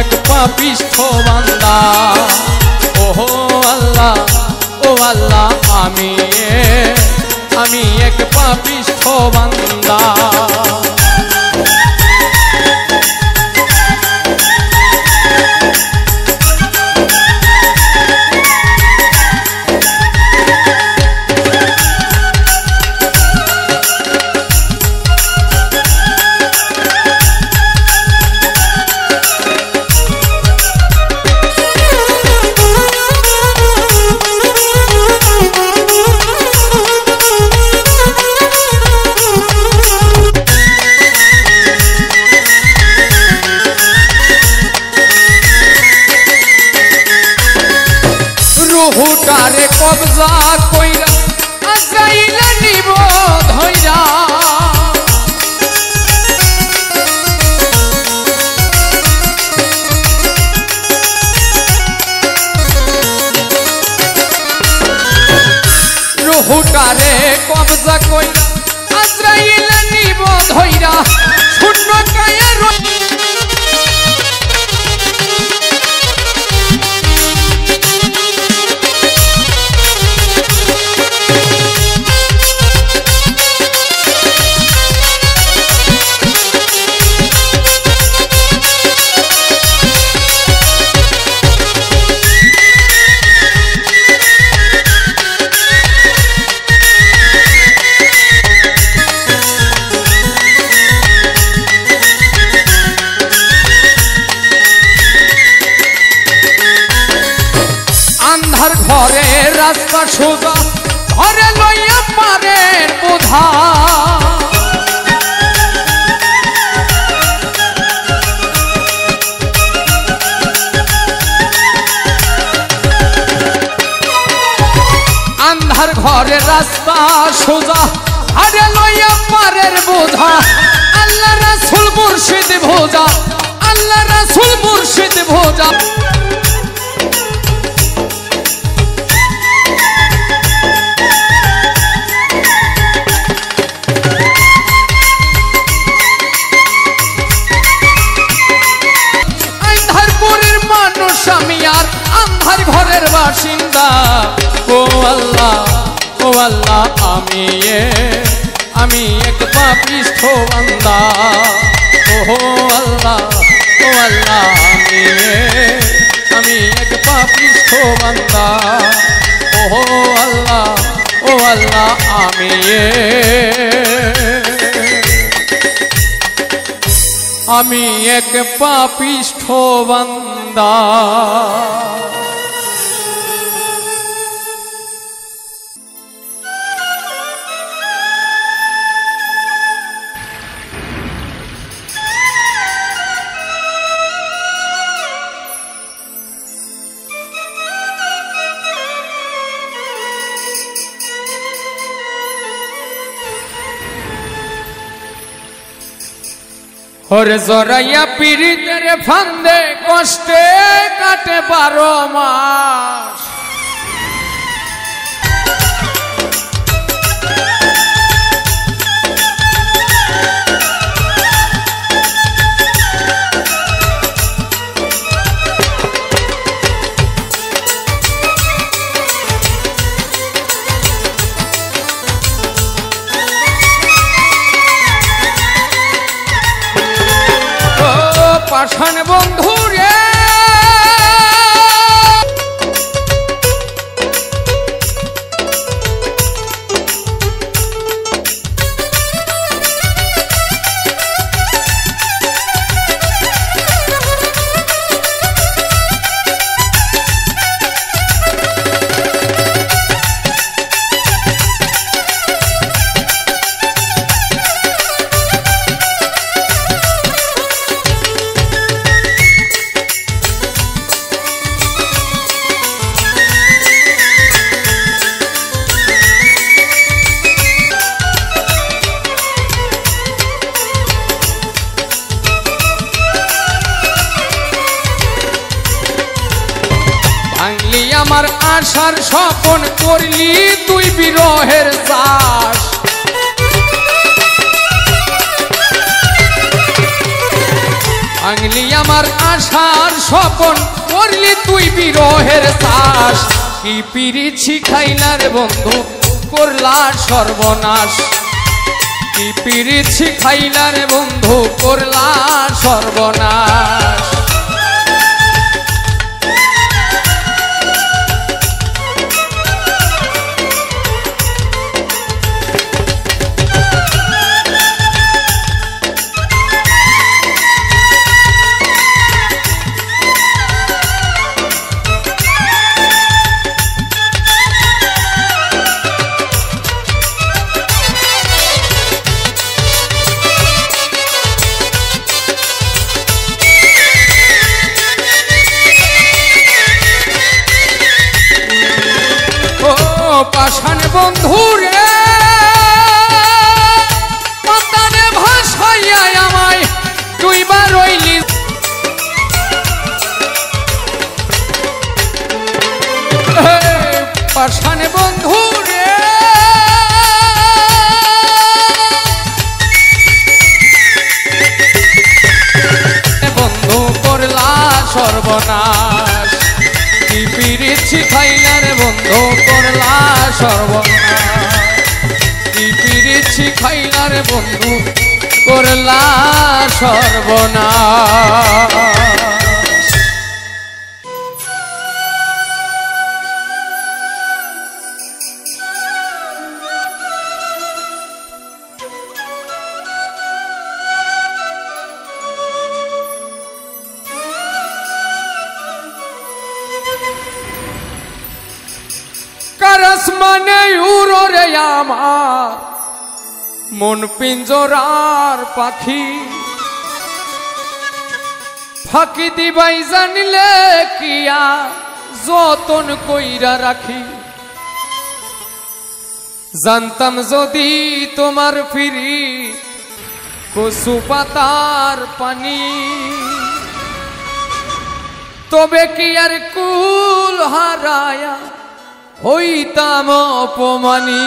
এক পাপিষ্ঠ বান্দা। ওহো আল্লাহ, ও আল্লাহ, আমি এক পাপিষ্ঠ বান্দা। রুহুটারে কবজা কইরা আজরাইল নিব ধইরা। রুহুটারে কবজা কইরা আজরাইল নিব ধইরা। শূন্য কায়া ঘরে রাস্তা সোজা, ঘরে লইয়া পারের বোঝা। আন্ধার ঘরে রাস্তা সোজা, ঘরে লইয়া পারের বোঝা। আল্লাহ রাসূল মুর্শিদ ভোজা, আল্লাহ রাসূল মুর্শিদ ভোজা। আমি আর আন্ধার ঘরের বাসিন্দা। ও আল্লাহ, ও আল্লাহ, আমি এক পাপিষ্ঠ বান্দা। ও আল্লাহ, ও আল্লাহ, আমি এক পাপিষ্ঠ বান্দা। ও আল্লাহ, ও আল্লাহ, আমি এক পাপিষ্ঠ বান্দা। ওরে জরাইয়া পীড়িতের ফান্দে কষ্টে কাটে 12 মাস। পাষাণ বন্ধু রে, আমার আশার স্বপন করলি তুই বিরহের চাষ। ভাঙলি আমার আশার স্বপন করলি তুই বিরহের চাষ কি পিরিত শিখাইলা রে বন্ধু করলা সর্বনাশ কি পিরিত শিখাইলা রে বন্ধু করলা সর্বনাশ পাষাণ বন্ধু রে পতানে ভাসাইয়া আমায় তুই বা রইলি পাষাণ বন্ধু রে বন্ধু করলা সর্বনাশ কি পিরিত শিখাইলা রে বন্ধু করলা সর্বনাশ কি পিরিত শিখাইলা রে বন্ধু করলা সর্বনাশ কারস মানে উড়ো রে আমার মন পিঞ্জরার পাখি ফাঁকি দিবাই জানিলে কিয়া যতন কইরা রাখি জানতাম যদি তোমার ফিরি কচু পাতার পানি তবে কি আর কুল হারায়া হইতাম অপমানী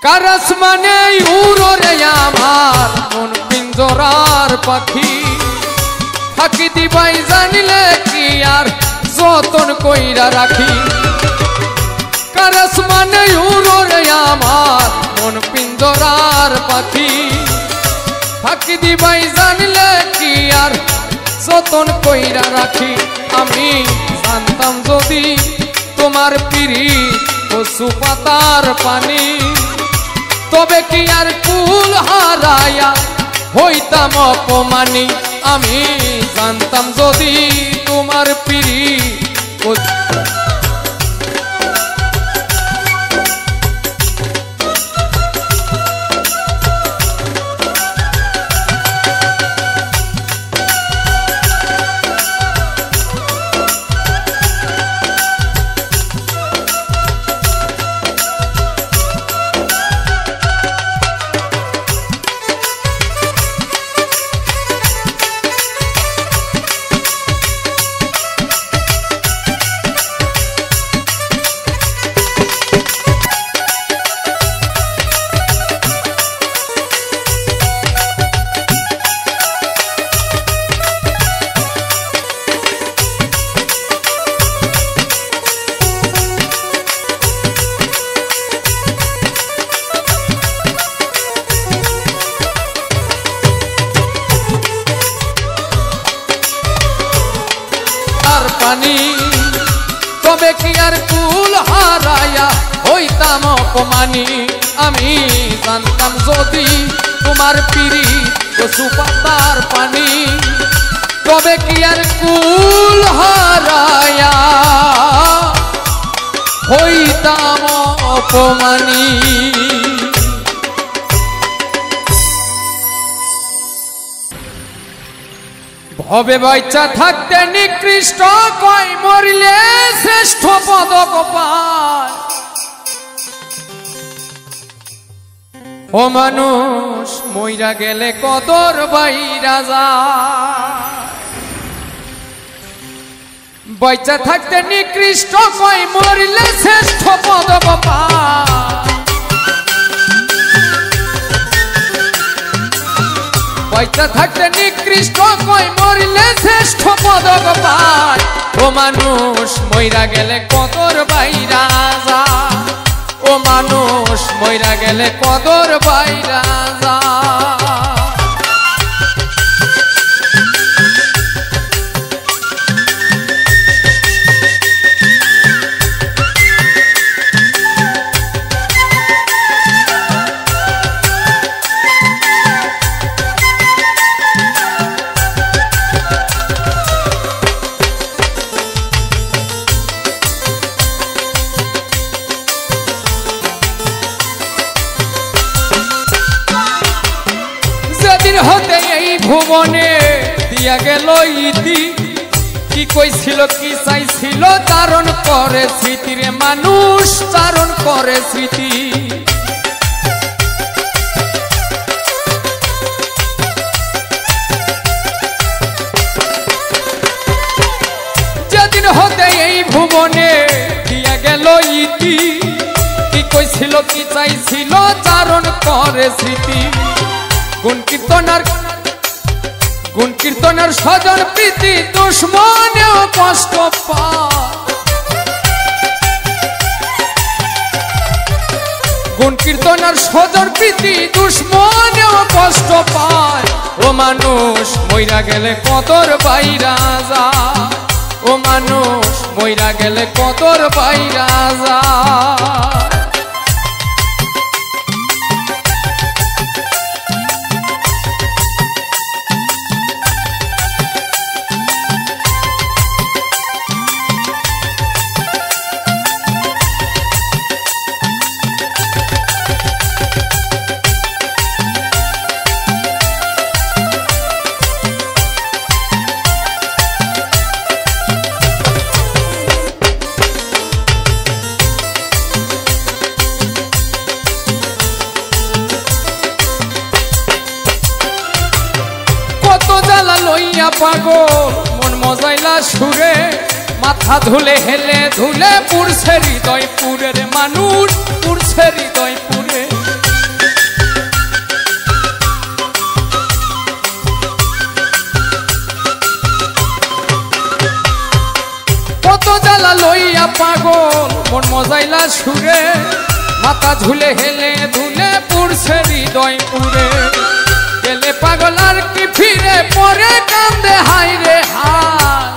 কারস মানে উড়ো রে আমার মন পিঞ্জরার পাখি ফাঁকি দিবাই জানিলে কি আর যতন কইরা রাখি কারস মানে উড়ো রে আমার মন পিঞ্জরার পাখি ফাঁকি দিবাই জানিলে কি আর যতন কইরা রাখি আমি জানতাম যদি তোমার পিরিত কচু পাতার পানি তবে কি আর কুল হারায়া হইতাম অপমানী আমি জানতাম যদি তোমার পিরিত পানি তবে কি আর কুল হারায়া হইতাম অপমানী আমি জানতাম যদি তোমার পিরিত কচু পাতার পানি তবে কি আর কুল হারায়া হইতাম অপমানী ভবে বাইচা থাকতে নিকৃষ্ট কয় মরিলে শ্রেষ্ঠ পদক পায় ও মানুষ মইরা গেলে কদর বাইরা যায় বাইচা থাকতে নিকৃষ্ট কয় মরিলে শ্রেষ্ঠ পদক পায় বাইচা থাকতে নিকৃষ্ট কই মরিলে শ্রেষ্ঠ পদক পায় ও মানুষ মইরা গেলে কদর বাইরা যায় ও মানুষ মইরা গেলে কদর বাইরা যায় হতে এই ভুবনে দিয়া গেল ইতি কি কইছিল কি চাইছিল চারণ করে স্মৃতিরে মানুষ চারণ করে স্মৃতি যেদিন হতে এই ভুবনে দিয়া গেল ইতি কি কইছিল কি চাইছিল চারণ করে স্মৃতি গুণ কীর্তনের স্বজন প্রীতি দুশ্মনেও কষ্ট পায় গুণ কীর্তনের স্বজন প্রীতি দুশ্মনেও কষ্ট পায় ও মানুষ মইরা গেলে কদর বাইরা যায় ও মানুষ মইরা গেলে কদর বাইরা যায় লইয়া পাগল মন মজাইলা সুরে মাথা ধুলে হেলে ধুলে পুরছে হৃদয় পুরে রে মানুষ পুরছে হৃদয় পুরে কত জ্বালা লইয়া পাগল মন মজাইলা সুরে মাথা ঝুলে হেলে ধুলে পুরছে হৃদয় পুরে গেলে পাগল আর কি ফিরে পরে কান্দে হাই রে হাই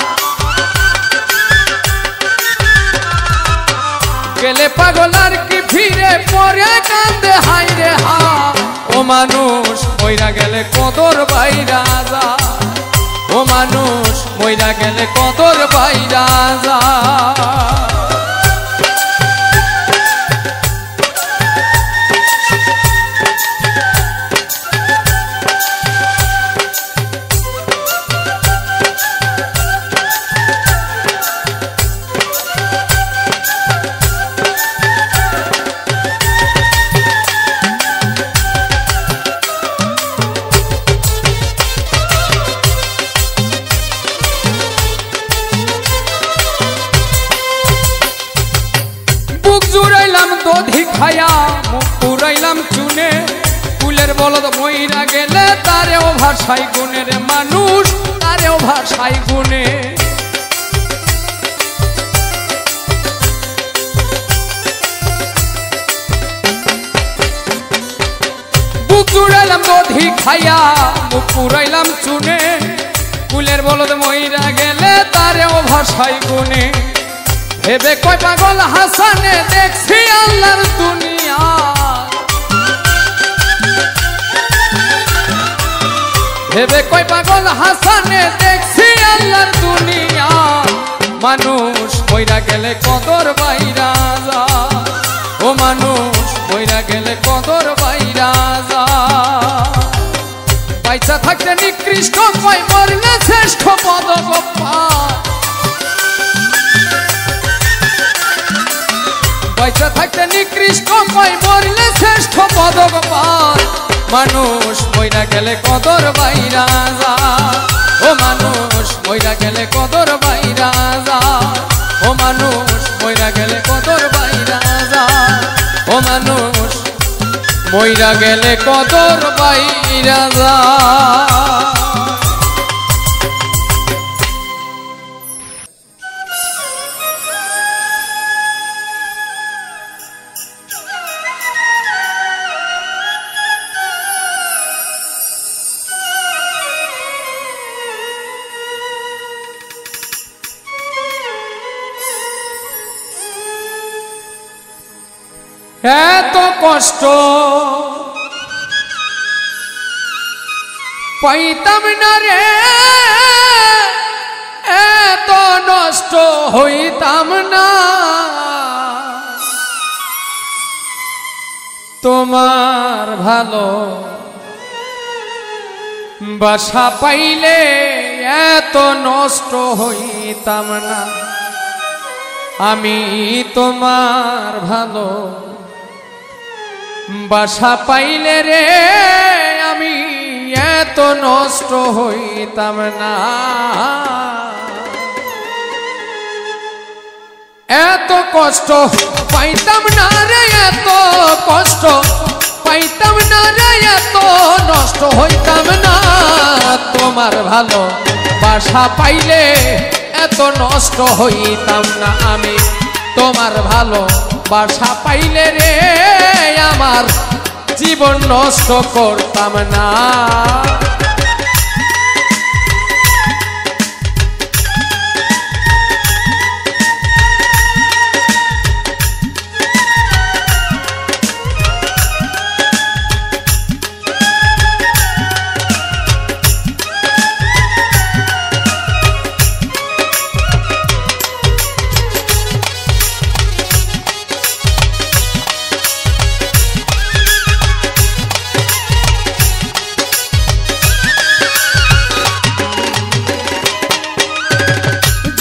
গেলে পাগল আর কি ফিরে পরে কান্দে হাই রে হাই ও মানুষ মইরা গেলে কদর বাইরা যায় ও মানুষ মইরা গেলে কদর বাইরা যায় জুড়াইলাম দধি খায়া মুখ পুরাইলাম চুনে কুলের বলদ মইরা গেলে তারেও ভাষাই গুণের মানুষ তারেও ভাষাই গুণে বুক জুড়াইলাম দধি খায়া মুখ পুরাইলাম চুনে কুলের বলদ মইরা গেলে তারেও ভাষাই গুণে ভেবে কয় পাগল হাসানে দেখছি আল্লাহর দুনিয়া ভেবে কয় পাগল হাসানে দেখছি আল্লাহর দুনিয়া মানুষ মইরা গেলে কদর বাইরা যায় ও মানুষ মইরা গেলে কদর বাইরা যায় বাইচা থাকতে নিকৃষ্ট কয় মরলে শ্রেষ্ঠ পদক পায় বাইচা থাকতে নিকৃষ্ট কয় মরলে শ্রেষ্ঠ পদক পায় মানুষ মইরা গেলে কদর বাইরা যায় ও মানুষ মইরা গেলে কদর বাইরা যায় ও মানুষ মইরা গেলে কদর বাইরা যায় ও মানুষ মইরা গেলে কদর বাইরা যায়। এত কষ্ট পাইতাম না রে, এত নষ্ট হইতাম না, তোমার ভালো বাসা পাইলে এত নষ্ট হইতাম না। আমি তোমার ভালো বাসা পাইলে রে আমি এত নষ্ট হইতাম না। এত কষ্ট পাইতাম না রে, এত কষ্ট পাইতাম না রে, এত নষ্ট হইতাম না। তোমার ভালো বাসা পাইলে এত নষ্ট হইতাম না। আমি তোমার ভালো বাসা পাইলে রে আমার জীবন নষ্ট করতাম না।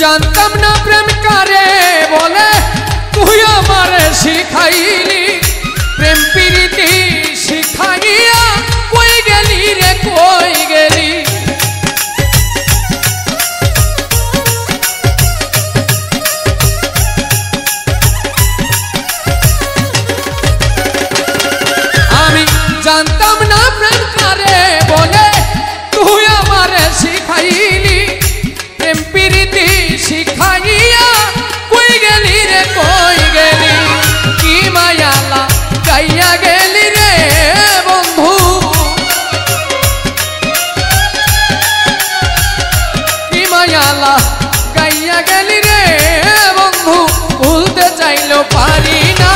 জানতাম না প্রেম কারে বলে, তুই আমারে শিখাইলি। প্রেম প্রীতি শিখাইয়া কই গেলি রে, কই গেলি। আমি জানতাম না প্রেম কারে বলে, তুই আমারে শিখাইলি। প্রেম প্রীতি শিখাইয়া কই গেলি রে, কই গেলি। কি মায়ালা গাইয়া গেলি রে বন্ধু, কি মায়ালা গাইয়া গেলি রে বন্ধু। ভুলতে চাইলেও পারি না,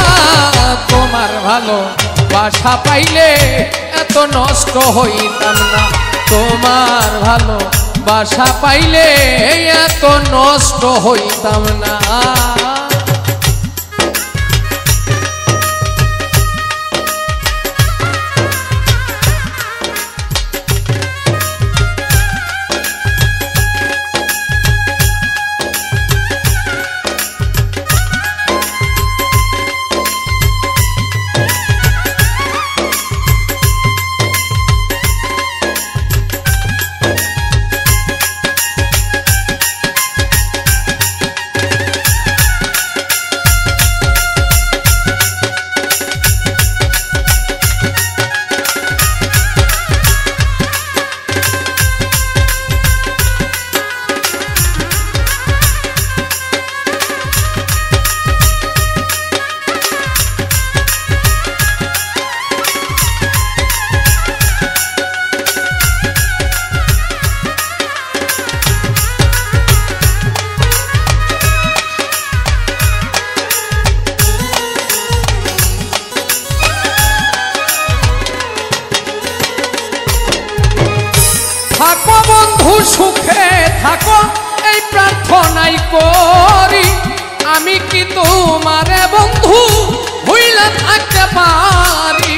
তোমার ভালো বাসা পাইলে এত নষ্ট হইতাম না। তোমার ভালো বাসা পাইলে এত নষ্ট হইতাম না। থাকো বন্ধু সুখে থাকো এই প্রার্থনাই করি। আমি কি তোমারে বন্ধু ভুইলা থাকতে পারি।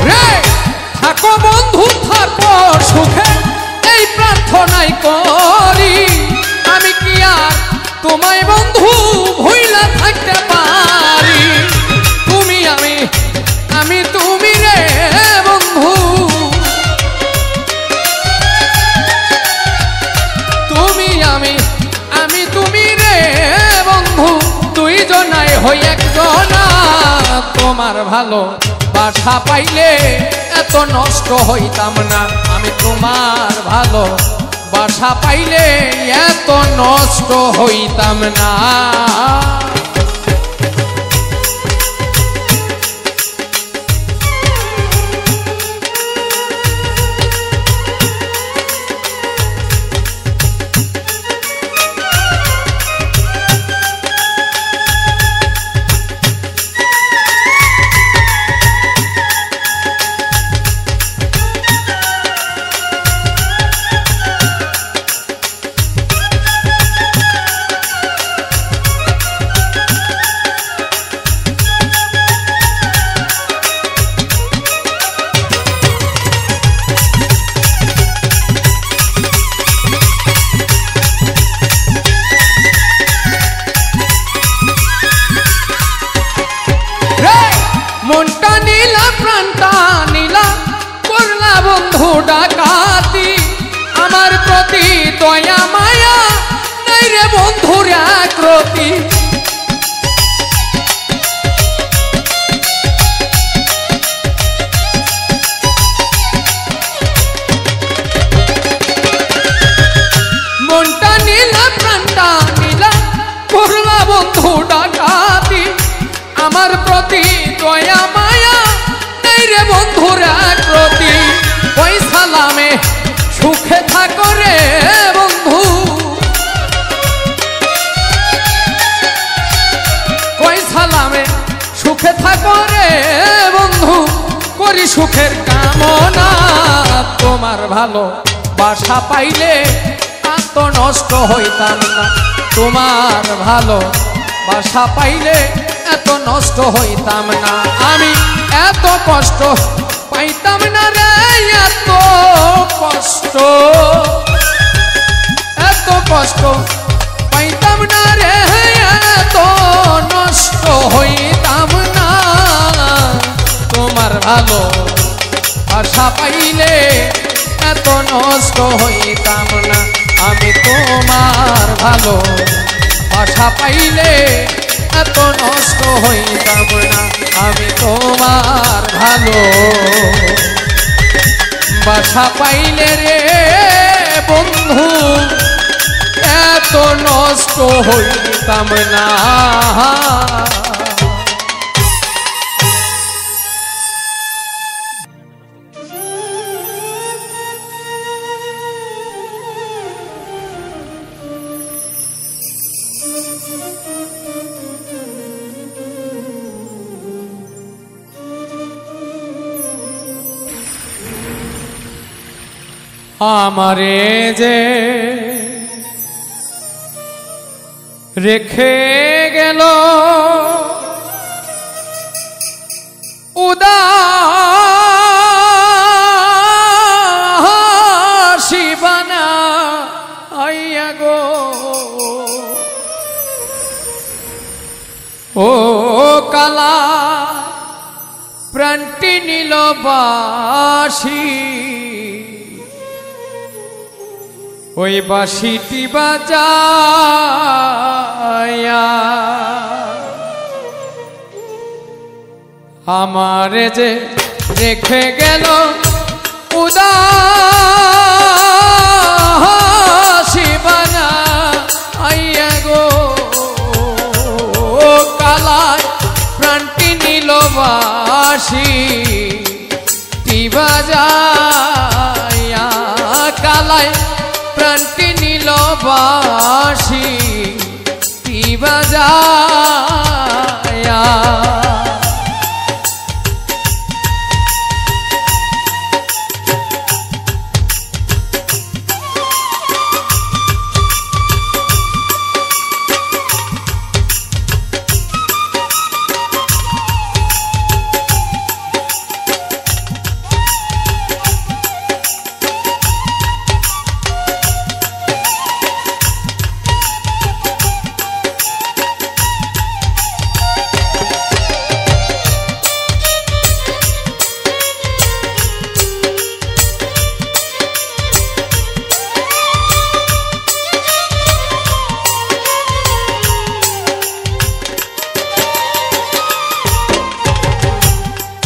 রে থাকো বন্ধু থাকো সুখে এই প্রার্থনাই করি। আমি কি আর তোমায় বন্ধু ভুইলা থাকতে পারি। তুমি আমি আমি তুমি রে বন্ধু। তোমার ভালো বাসা পাইলে এত নষ্ট হইতাম না আমি তোমার ভালো বাসা পাইলে এত নষ্ট হইতাম না মনটা নীলা প্রাণটা নীলা করলা বন্ধু ডাকাতি আমার প্রতি দয়া মায়া নাই রে বন্ধুর আক্রতি মনটা নীলা প্রাণটা নীলা করলা বন্ধু ডাকাতি আমার প্রতি দয়া মায়া নাই রে বন্ধুর আক্রতি ওই সালামে সুখে থাকো রে বন্ধু ওই সালামে সুখে থাকো রে বন্ধু করি সুখের কামনা তোমার ভালো বাসা পাইলে এত নষ্ট হইতাম না তোমার ভালো বাসা পাইলে এত নষ্ট হইতাম না আমি এত কষ্ট পাইতাম না রে এত কষ্ট পাইতাম না রে এত নষ্ট হইতাম না তোমার ভালো বাসা পাইলে এত নষ্ট হইতাম না আমি তোমার ভালো বাসা পাইলে এত নষ্ট হইতাম না আমি তোমার ভালো বাসা পাইলে রে বন্ধু এত নষ্ট হইতাম না আমারে যে রেখে গেল উদাসী বানাইয়া গো ও কালা প্রাণটি নিল বাসি ওই বাঁশিটি বাজায়া আমার যে রেখে গেল উদাসী বানাইয়া গো কালায় প্রাণটি নিল বাঁশিটি বাজায়া কালায় প্রাণটি নিল বাঁশিটি বাজায়া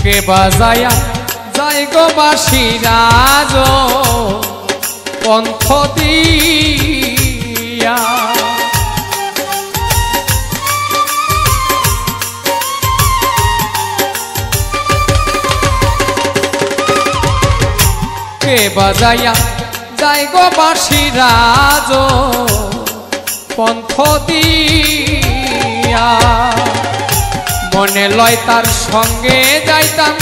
কে বাজায়া যাই গো বাঁশি রাজ পন্থ দিয়া কে বাজায়া যাই গো বাঁশি রাজ পন্থ দিয়া মনে লয় তার সঙ্গে যাইতাম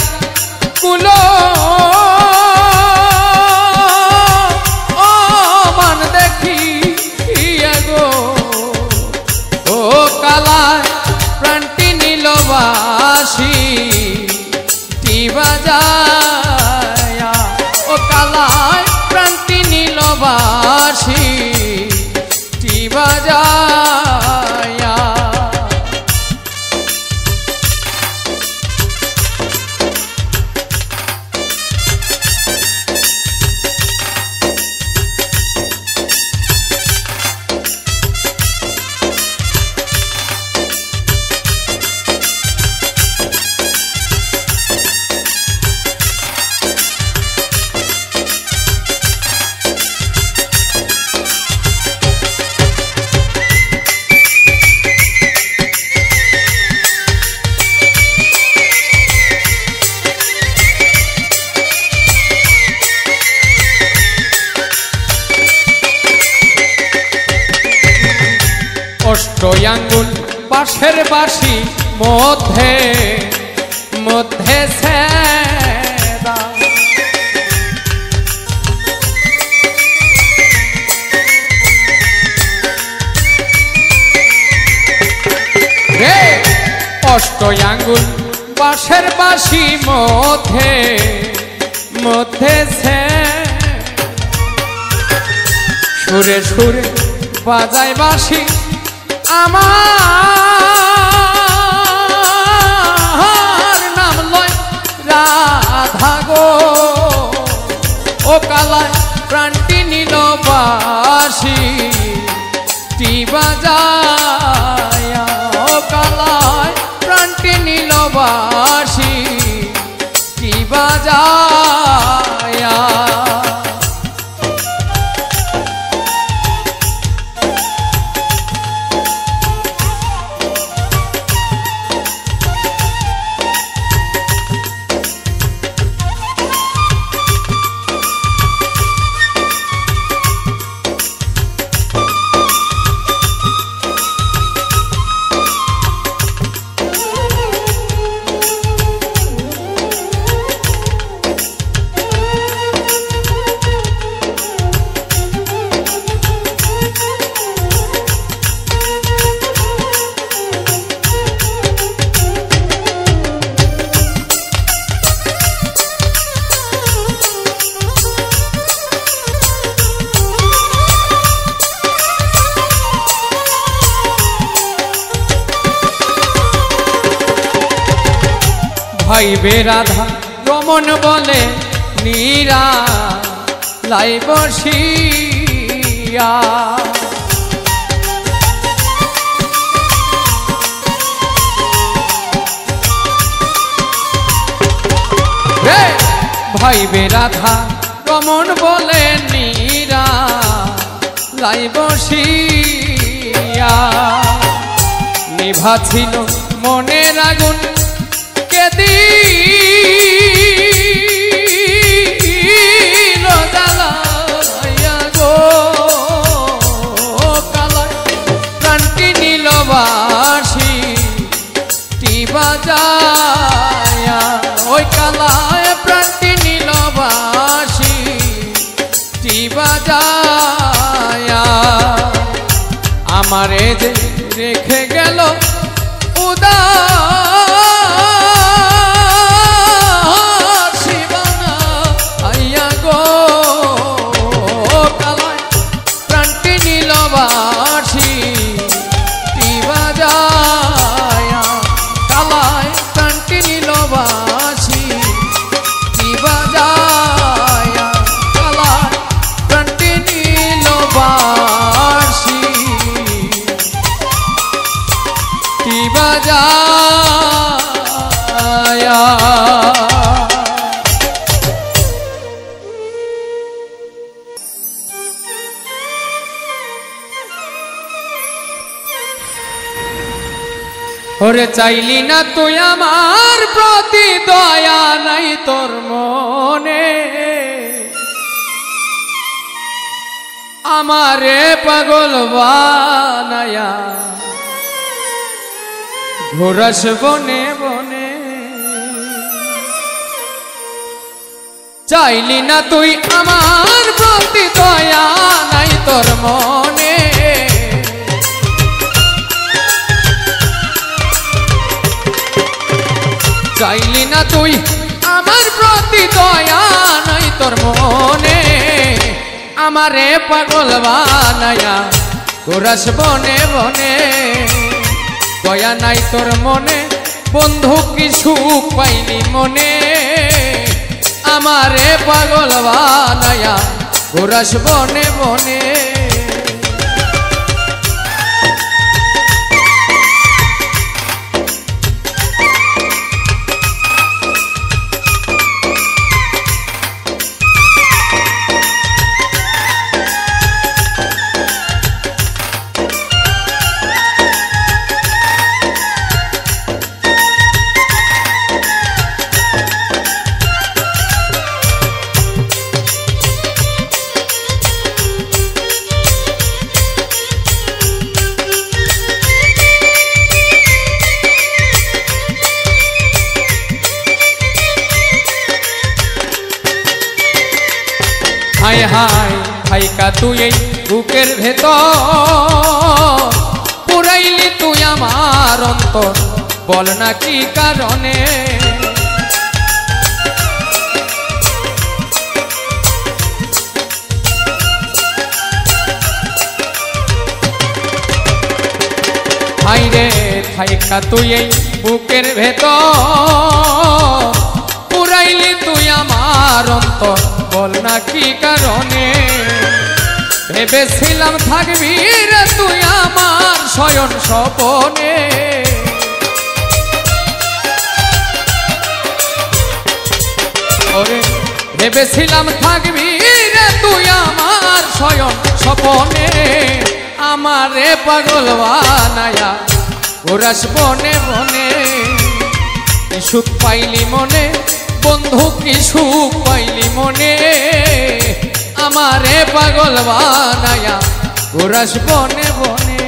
কুলো ও মান দেখি গো ও কালায় প্রাণটি নিল বাঁশি টি বাজায়া ও কালায় প্রাণটি নিল বাঁশি টি বাজায়া অষ্টয়াঙ্গুল বাঁশের বাঁশি মধ্যে মধ্যে ছেদা রে অষ্টয়াঙ্গুল বাঁশের বাঁশি মধ্যে মধ্যে সুরে সুরে বাজায় বাঁশি আমার নাম লয় রাধা গো ও কালায় প্রাণটি নিল বাঁশি টি বাজায়া ও কালায় প্রাণটি নিল বাঁশি টি বাজায়া ভাইবে রাধা রমন বলে নীরা লাই বসিয়া ভাইবে রাধা রমন বলে নীরা লাই বসিয়া নিভা ছিল মনের আগুন দিল জ্বালাইয়া গো কালায় প্রাণটি নিল বাঁশি টি বাজায়া ওই কালায় প্রাণটি নিল বাঁশি টি বাজায়া আমারে যে রেখে গেল উদাস শিবানা আইয়া গো কালায় প্রাণটি নিল বাঁশি টি বাজায়া কালায় প্রাণটি নিল বাঁশি টি বাজায়া কালায় প্রাণটি নিল বাঁশি টি বাজায়া ওরে চাইলি না তুই আমার প্রতি দয়া নাই তোর মনে আমারে পাগল বানায়া ঘোরাস বনে বনে চাইলি না তুই আমার প্রতি দয়া নাই তোর মনে চাইলি না তুই আমার প্রতি দয়া নাই তোর মনে আমারে পাগল বানায়া ঘোরাস বনে বনে দয়া নাই তোর মনে বন্ধু কি সুখ পাইনি মনে আমারে পাগল বানায়া ঘোরাস বনে বনে হায় হায় হাইকা তুই এই বুকের ভেতর পুরাইলি তুই আমার অন্তর বল না কি কারণে হায় রে হাইকা তুই এই বুকের ভেতর পুরাইলি তুই আমার অন্তর বল না কি কারণে ভেবেছিলাম থাকবি রে তুই আমার শয়ন স্বপনে ওরে ভেবেছিলাম থাকবি রে তুই আমার শয়ন স্বপনে আমারে পাগল বানায়া ঘোরাস বনে বনে সুখ পাইলি মনে বন্ধু কি সুখ পাইলি মনে আমারে পাগল বানায়া ঘোরাস বনে বনে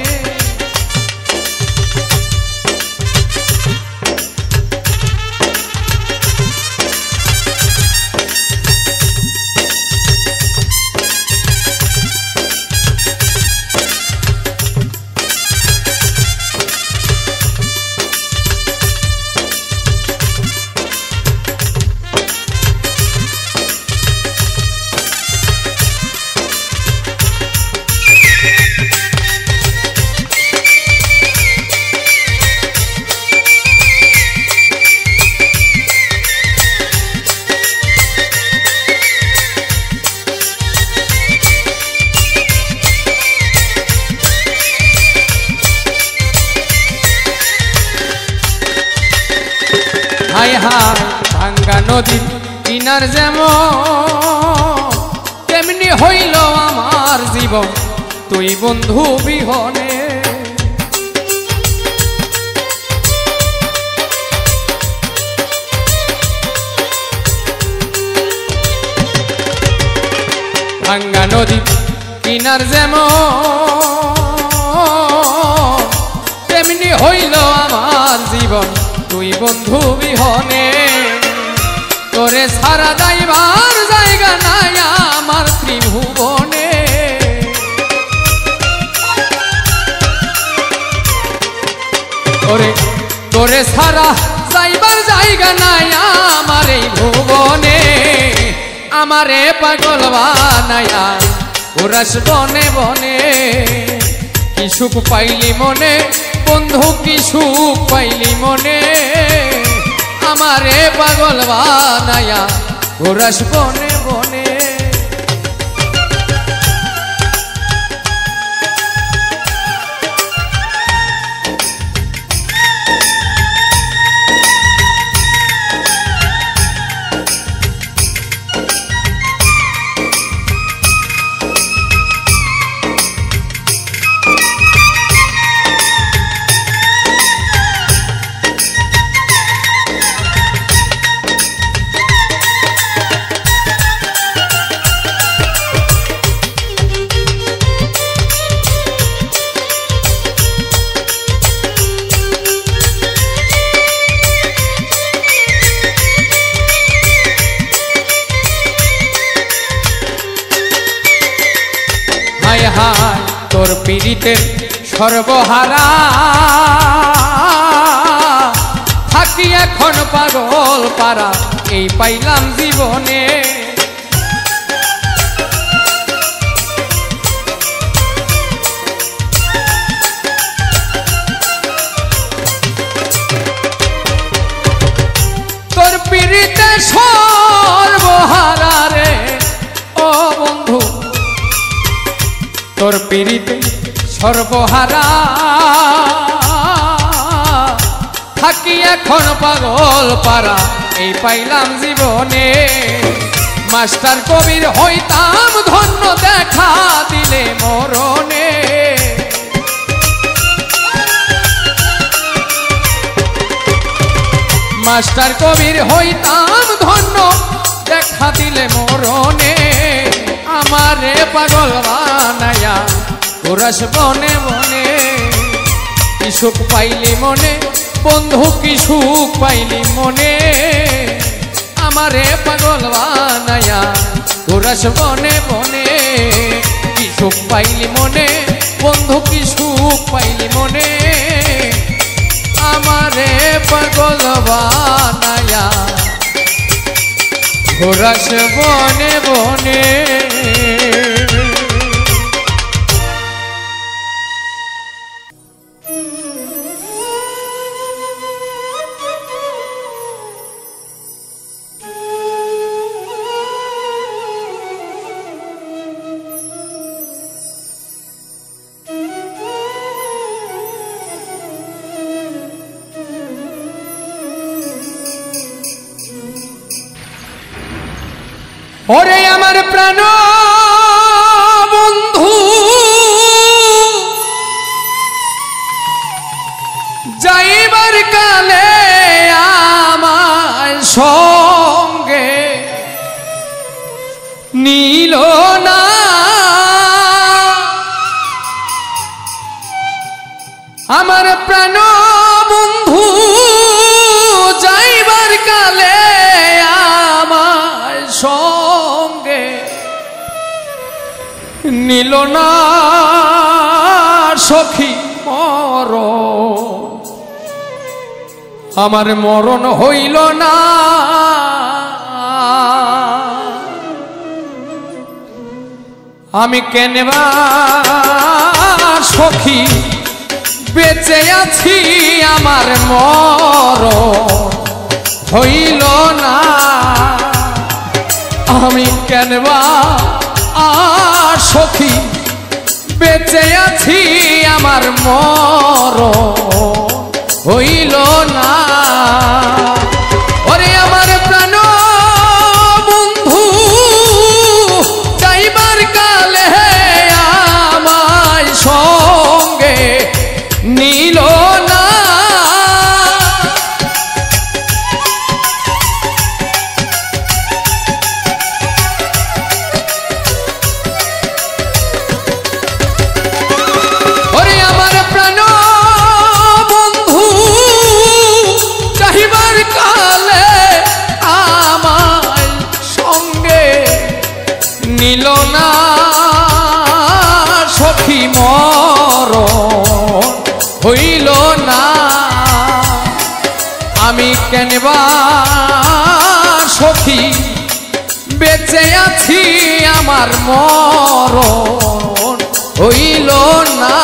হায় হায় ভাঙ্গা নদীর কিনার যেমন তেমনি হইল আমার জীবন তুই বন্ধু বিহনে ভাঙ্গা নদীর কিনার যেমন তেমনি হইল আমার জীবন তুই বন্ধু বিহনে তোরে সারা যাইবার জায়গা নাই আমার ত্রিভুবনে তোরে সারা যাইবার জায়গা নাই আমার এই ভুবনে আমারে পাগল বানায়া ঘোরাস বনে বনে কি সুখ পাইলি মনে বন্ধু কি সুখ পাইলি মনে আমারে পাগল বানায়া ঘোরাস বনে বনে পীড়িতের সর্বহারা থাকি এখন পাগল পারা এই পাইলাম জীবনে তোর পীড়িতে সর্বহারা রে ও বন্ধু তোর পীড়িতে সর্বহারা থাকি এখন পাগল পারা এই পাইলাম জীবনে মাস্টার কবির হইতাম ধন্য দেখা দিলে মরণে মাস্টার কবির হইতাম ধন্য দেখা দিলে মরণে আমারে পাগল বানায়া ঘোরাস বনে বনে কি সুখ পাইলি মনে বন্ধু কি সুখ পাইলি মনে আমারে পাগল বানায়া ঘোরাস বনে বনে কি সুখ পাইলি মনে বন্ধু কি সুখ পাইলি মনে আমারে পাগল বানায়া ঘোরাস বনে বনে ওরে আমার প্রাণ বন্ধু যাইবার কালে আমার সঙ্গে নীল না আমার প্রাণ বন্ধু যাইবার কালে আমার সঙ্গে নীল না সখী মরণ আমার মরণ হইল না আমি কেনবা সখী বেঁচে আছি আমার মরণ হইল না আমি কেনবা সখী বেঁচে আছি আমার মরণ হইল না ওরে আমার প্রাণ বন্ধু যাইবার কালে আমায় সঙ্গে নীল না ওরে আমার প্রাণ বন্ধু যাইবার কালে আমায় সঙ্গে নীল না সখী মরণ হইল না আমি কেনবা সখী বেঁচে আছি আমার মরণ হইল না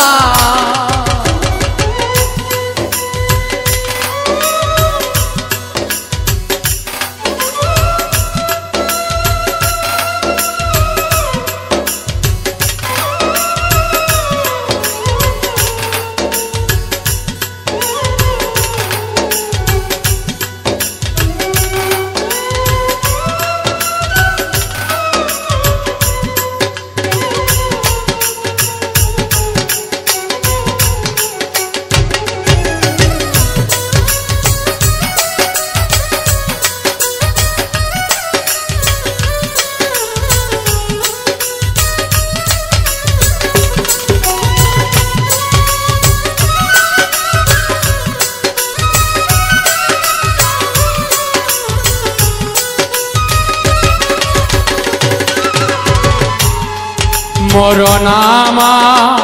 মরণ আমার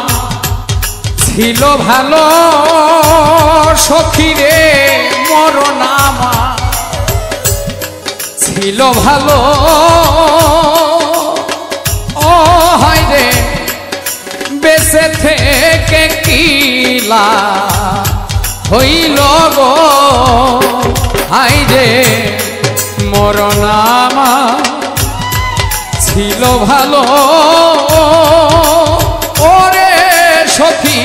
ছিল ভালো সখী রে মরণ আমার ছিল ভালো ও হায় রে বেঁচে থেকে কিলা হইল গো হায় রে মরণ আমার ছিল ভালো ওরে সখী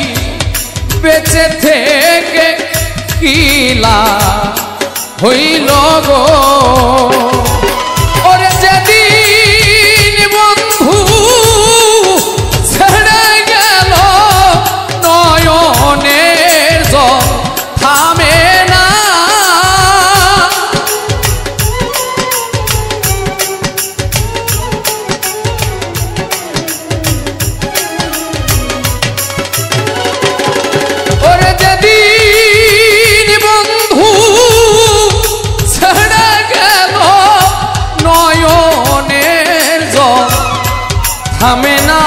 বেঁচে থেকে কিলা হইল গো ওরে যেদিন বন্ধু ছেড়ে গেল নয়নের জল থামে না ওরে যেদিন বন্ধু ছেড়ে গেল নয়নের জল থামে না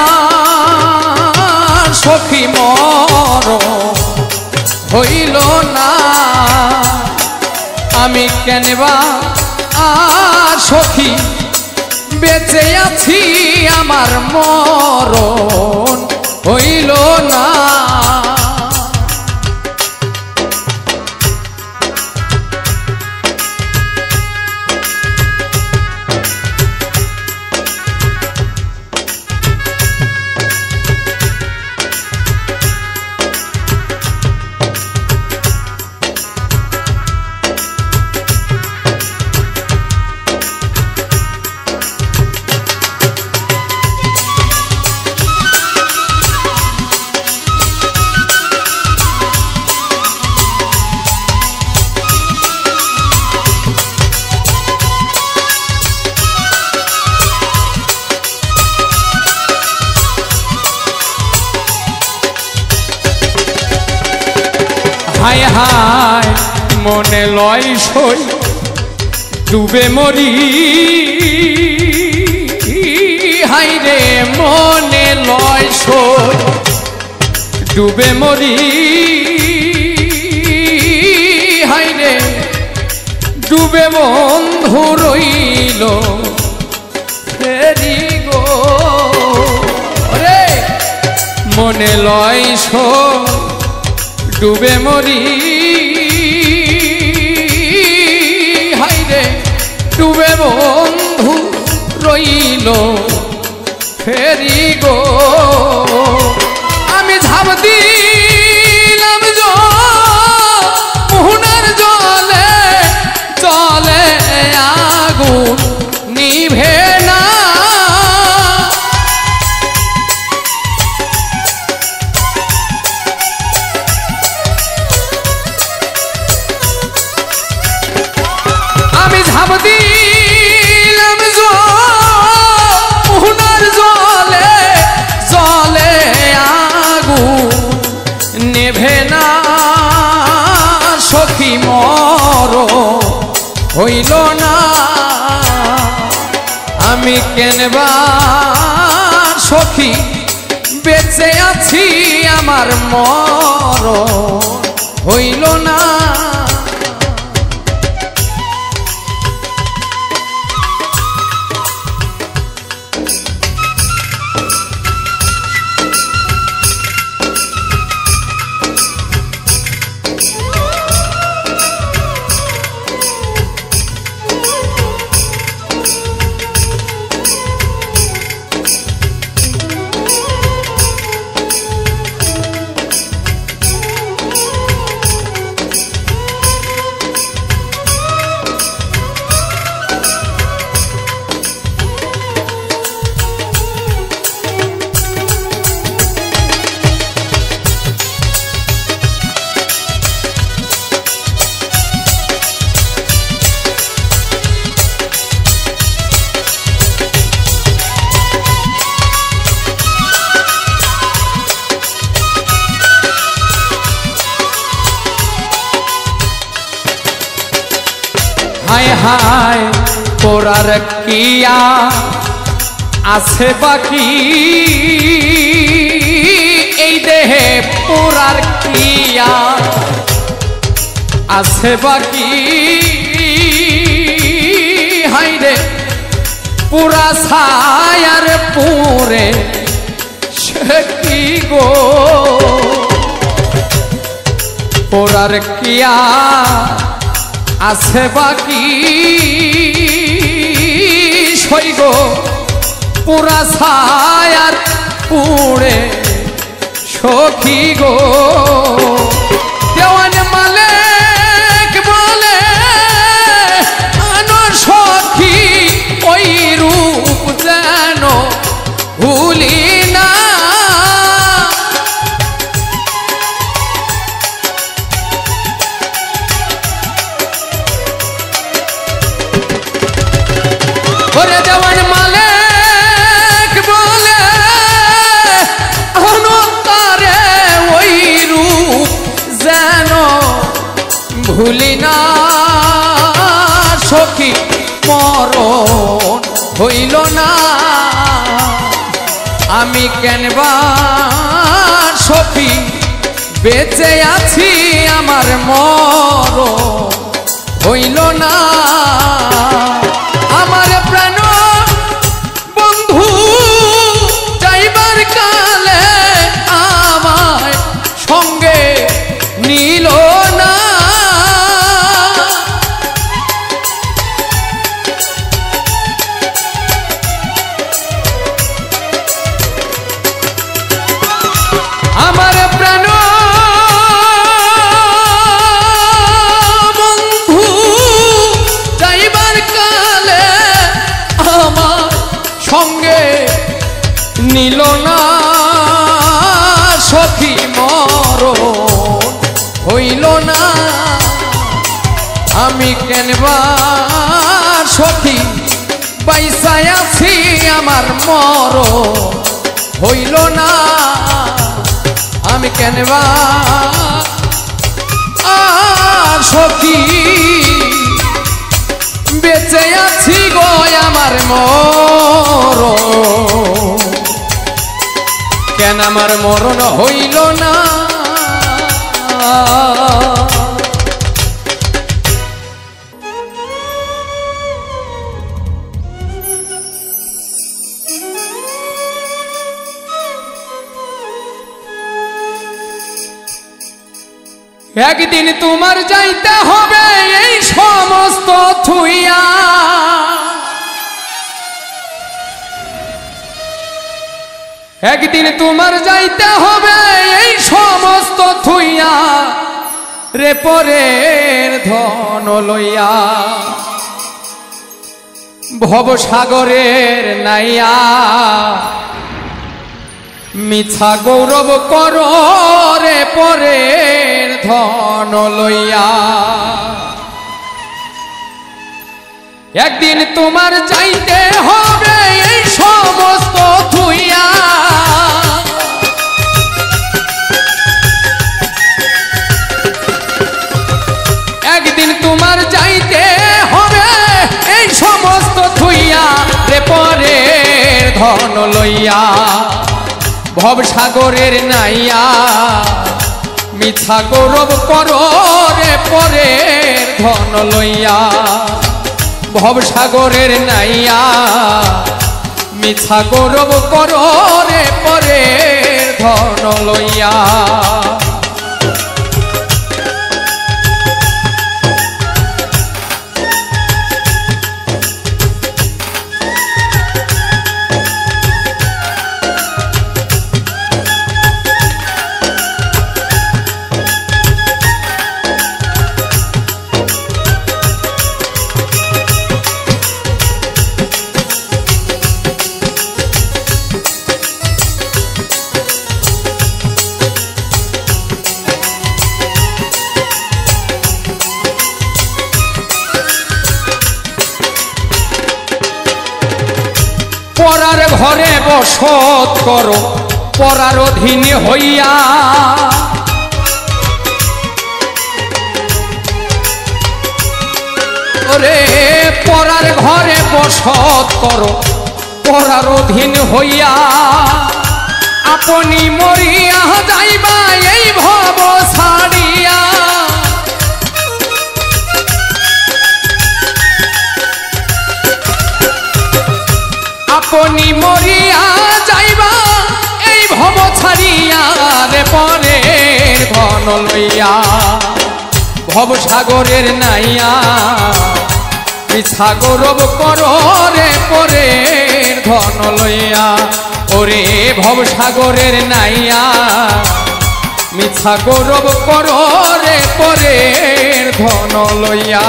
সখী মর হইল না আমি কেনবা আর সখী বেঁচে আছি আমার মরণ হইল না হায় হায় মনে লয় সই ডুবে মরি হায় রে মনে লয় সই ডুবে মরি হায় রে ডুবে বন্ধু রইল ফেরি গো রে মনে লয় সই ডুবে মরি হায় রে ডুবে বন্ধু রইল ফেরি গো আমি ঝাঁপ দিলাম মোহনার জলে জলে আগুন নিভে না ঝাঁপ দিলাম মোহনার জলে জলে আগুন নেভে না সখী মর হইল না আমি কেনবা সখী বেঁচে আছি আমার মরণ হইল না হায় হায় তোরার কিয়া আছে বাকি এই দেহে পুরার কিয়া আছে বাকি হাইরে পুরা ছায়ার পুরে সে কি গো পুরার কিয়া আছে বাকি সই গো পুরা ছায়ার পুরে সখী গো দেওয়ান মালিক বলে আনো সখী ওই রূপ যেন ভুলি না ওরে দেওয়ান মালিক বলে আনো তারে ওই রূপ যেন ভুলি না সখী মরণ হইল না আমি কেনবা সখী বেঁচে আছি আমার মরণ হইল না আমার প্রাণ বন্ধু যাইবার কালে আমায় সঙ্গে নিল না আমার প্রাণ বন্ধু যাইবার কালে আমার সঙ্গে নিল না সখী মরণ হইল না আমি কেনবা সখী বাইসায় আছি আমার মরণ হইল না আমি কেনবা সখী বেঁচে আছি গো আমার মরণ কেন আমার মরণ হইল না একদিন তোমার যাইতে হবে এই সমস্ত থুইয়া একদিন তোমার যাইতে হবে এই সমস্ত থুইয়া রে পরের ধন লইয়া ভবসাগরের নাইয়া মিছা গৌরব কর রে পরের ধন লইয়া একদিন তোমার যাইতে হবে এই সমস্ত থুইয়া একদিন তোমার যাইতে হবে এই সমস্ত থুইয়া রে পরের ধন লইয়া ভবসাগরের নাইয়া মিছা গৌরব কর রে পরের ধন লইয়া ভবসাগরের নাইয়া মিছা গৌরব কর রে পরের ধন লইয়া পরার ঘরে বসত করো পরার অধীন হইয়া ওরে পরার ঘরে বসত করো পরার অধীন হইয়া আপনি মরিয়া যাইবা এই ভব ছাড়িয়া, আপনি মরিয়া যাইবা এই ভব ছাড়িয়া রে পরের ধন লইয়া, ভব সাগরের নাইয়া মিছা গৌরব করো রে পরের ধন লইয়া, ওরে ভব সাগরের নাইয়া মিছা গৌরব করো রে পরের ধন লইয়া।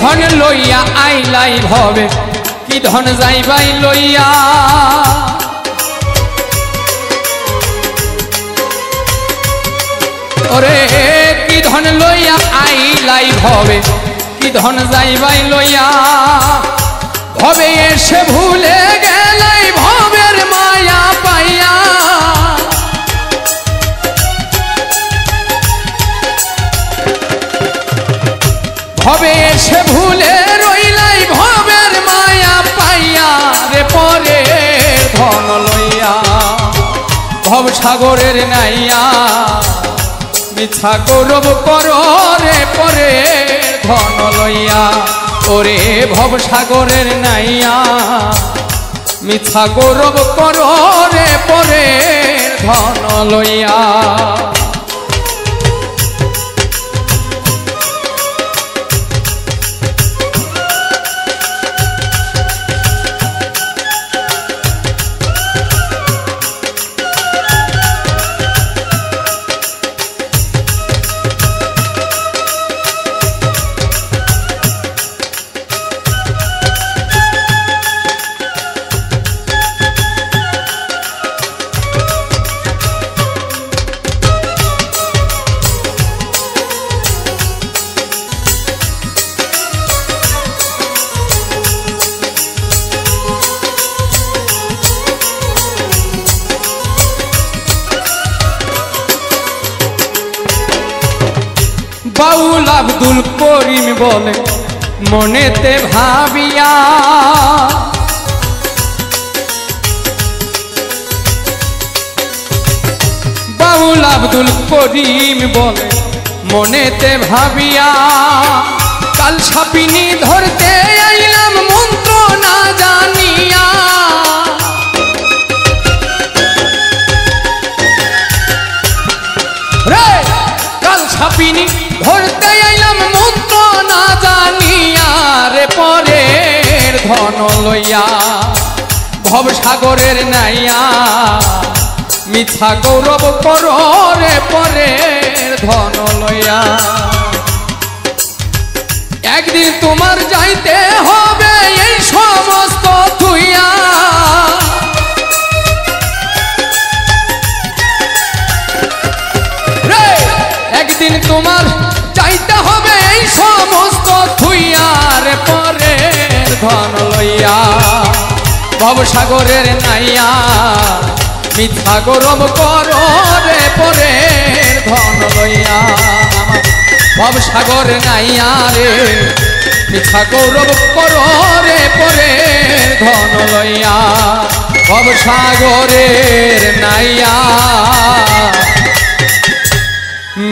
ধন লইয়া আইলাই ভবে কি ধন যাইবাই লইয়া, ওরে কি ধন লইয়া আইলাই ভবে কি ধন যাইবাই লইয়া, ভবে এসে ভুলে গেলাই ভবের মায়া পাইয়া, ভবে এসে ভুলে রইলাই ভবের মায়া পাইয়া রে পরের ধন লইয়া, ভব সাগরের নাইয়া মিছা গৌরব করো রে পরের ধন লইয়া, ওরে ভব সাগরের নাইয়া মিছা গৌরব করো রে পরের ধন লইয়া। বাউল আব্দুল করিম বলে মনেতে ভাবিয়া, বাউল আব্দুল করিম বলে মনেতে ভাবিয়া, কাল সাপিনী ধরতে আইলাম মন্ত্র না জানিয়া, রে কাল সাপিনী ধরতে আইলাম মন্ত্র না জানিয়া রে পরের ধন লইয়া, ভব সাগরের নাইয়া মিছা গৌরব করো রে পরের ধন লইয়া, একদিন তোমার যাইতে হবে এই সমস্ত থুইয়া, রে একদিন তোমার যাইতে হবে এই সমস্ত থুইয়া রে পরের ধন লইয়া, ভব সাগরের নাইয়া মিথ্যা গৌরব করো রে পরের ধন লইয়া, ভব সাগর নাইয়া রে মিথ্যা গৌরব করো রে পরের ধন লইয়া, ভব সাগরের নাইয়া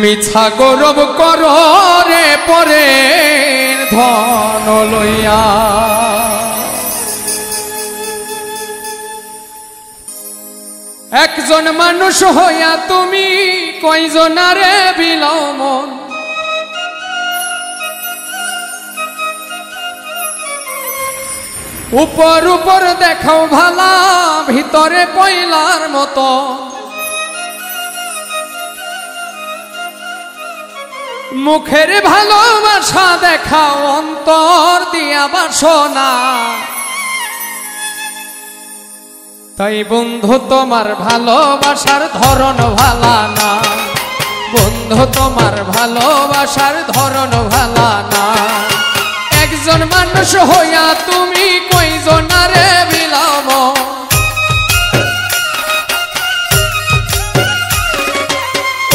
মিথ্যা গৌরব করো রে পরের ধন লইয়া। একজন মানুষ হইয়া তুমি কয়জনারে বিলাও মন, উপর উপর দেখাও ভালা ভিতরে কয়লার মতো, মুখের ভালোবাসা দেখাও অন্তর দিয়া বাসনা তাই বন্ধু তোমার ভালোবাসার ধরন ভালা না বন্ধু তোমার ভালোবাসার ধরন ভালা না একজন মানুষ হইয়া তুমি কয়জনারে বিলাম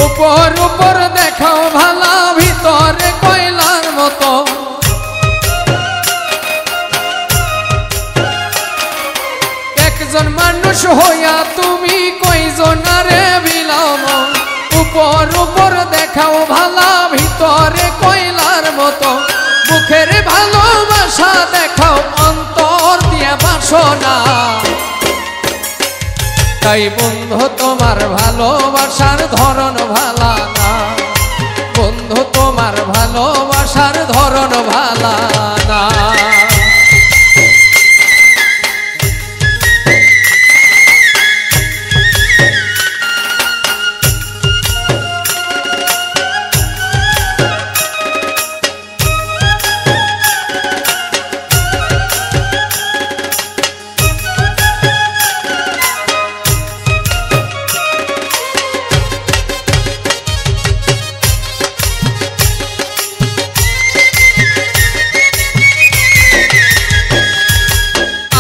উপর উপর দেখাও ভালা ভিতরে কয়লার মতো একজন মানুষ হইয়া তুমি কয়জনারে বিলাম উপর উপর দেখাও ভালা ভিতরে কয়লার মতো মুখের ভালোবাসা দেখাও অন্তর দিয়া বাসনা তাই বন্ধু তোমার ভালোবাসার ধরন ভালা না বন্ধু তোমার ভালোবাসার ধরন ভালা না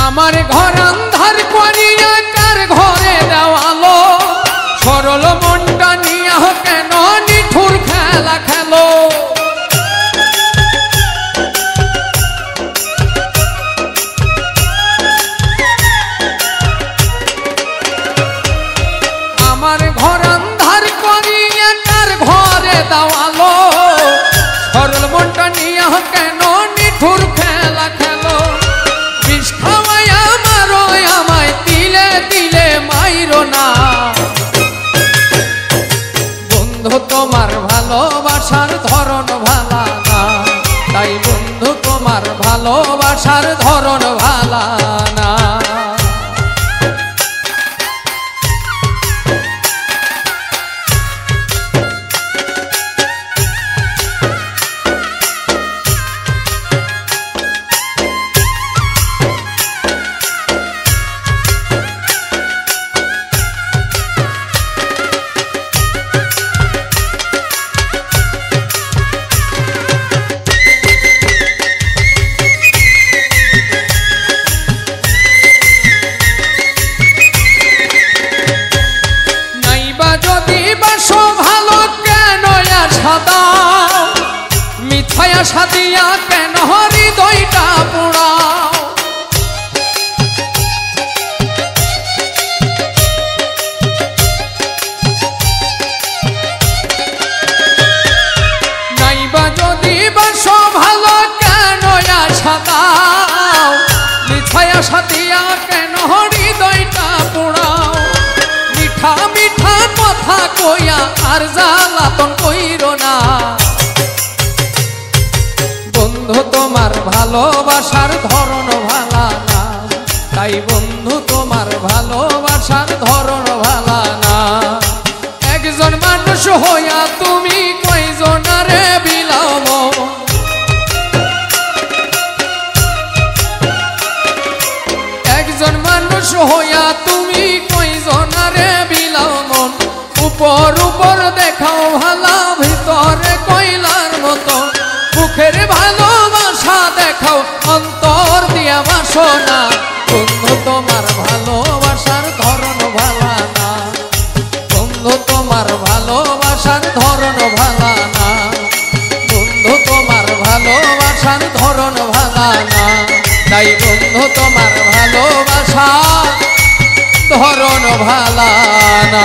আমার ঘর আন্ধার করিয়া কার ঘরে দেওয়ালো সরল মনটা নিয়া কেন নিঠুর খেলা খেলো আমার ঘর আন্ধার করিয়া কার ঘরে দেওয়ালো সরল মনটা নিয়া কেন নিঠুর খেলা খেলো বিষ খাওয়াইয়া মারো আমায় তিলে তিলে মাইরো না বন্ধু তোমার ভালোবাসার ধরন ভালা না তাই বন্ধু তোমার ভালোবাসার ধরন ভালা না মিথ্যায় আশা দিয়া কেন হৃদয়টা পোড়াও নাইবা যদি বাসো ভালো কেন আশা দাও মিথ্যায় আশা দিয়া কেন হৃদয়টা পোড়াও মিঠা মিঠা কথা কইয়া আর জ্বালাতন কইরো না বন্ধু তোমার ভালোবাসার ধরন ভালা না তাই বন্ধু তোমার ভালোবাসার ধরন ভালা না একজন মানুষ হইয়া তুমি কয়জনারে বিলাম একজন মানুষ হইয়া তুমি কয়জনারে বিলাম উপর উপর দেখাও ভালা ভিতরে কয়লার মতো মুখের ভালোবাসা দেখাও অন্তর দিয়া বাসনা বন্ধু তোমার ভালোবাসার ধরন ভালা না বন্ধু তোমার ভালোবাসার ধরন ভালা না বন্ধু তোমার ভালোবাসার ধরন ভালা না তাই বন্ধু তোমার ভালোবাসা ধরন ভালা না।